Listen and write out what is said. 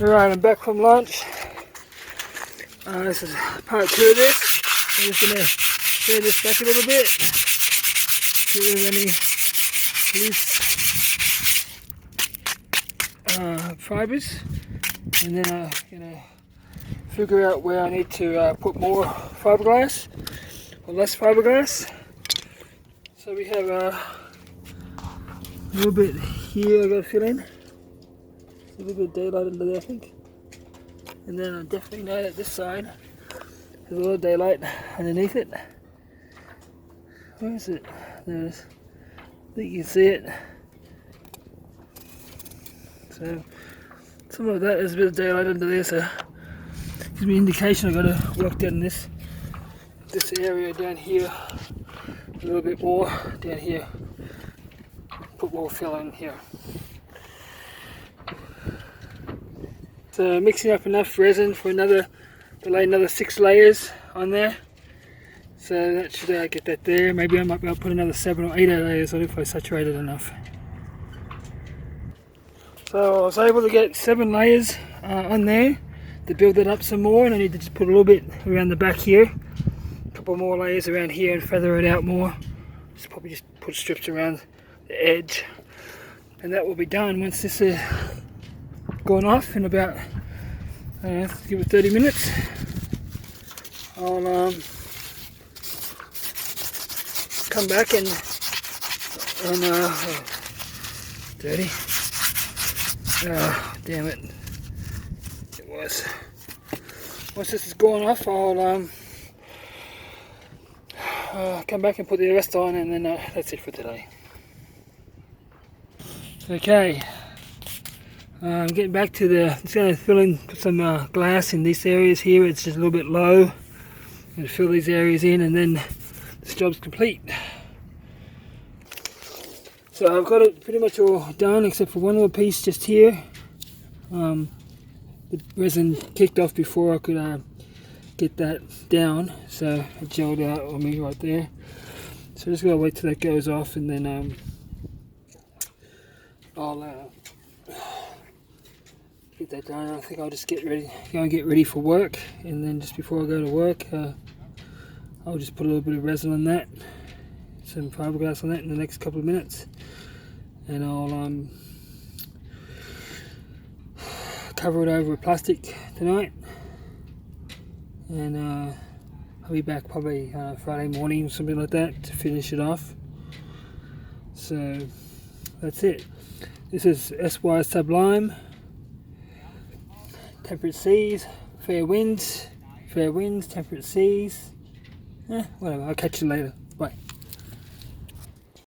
Alright, I'm back from lunch. This is part 2 of this. I'm just going to turn this back a little bit. See if there's any loose fibres. And then I'm going to figure out where I need to put more fiberglass or less fiberglass. So we have a little bit here I got to fill in. A little bit of daylight under there, I think. And then I definitely know that this side has a lot of daylight underneath it. Where is it? There it is. I think you can see it. So some of that is a bit of daylight under there, so gives me an indication I've got to work down this area down here a little bit more down here. Put more fill in here. So mixing up enough resin for another 6 layers on there. So that should get that there. Maybe I might be able to put another 7 or 8 layers on if I saturate it enough. So I was able to get 7 layers on there to build it up some more, and I need to just put a little bit around the back here. A couple more layers around here and feather it out more. Probably just put strips around the edge. And that will be done once this is gone off in about, let's give it 30 minutes. I'll come back and dirty. Oh, damn it. It was. Once this is gone off, I'll come back and put the rest on, and then that's it for today. Okay. I'm getting back to just going to fill in, put some glass in these areas here. It's just a little bit low. I'm going to fill these areas in, and then this job's complete. So I've got it pretty much all done except for one little piece just here. The resin kicked off before I could get that down, so it gelled out on me right there. So I'm just going to wait till that goes off, and then I'll get that done. I think I'll just go and get ready for work, and then just before I go to work, I'll just put a little bit of resin on that, some fiberglass on that in the next couple of minutes, and I'll cover it over with plastic tonight, and I'll be back probably Friday morning, something like that, to finish it off. So that's it. This is SY Sublime. Temperate seas, fair winds, temperate seas. Whatever, I'll catch you later. Bye.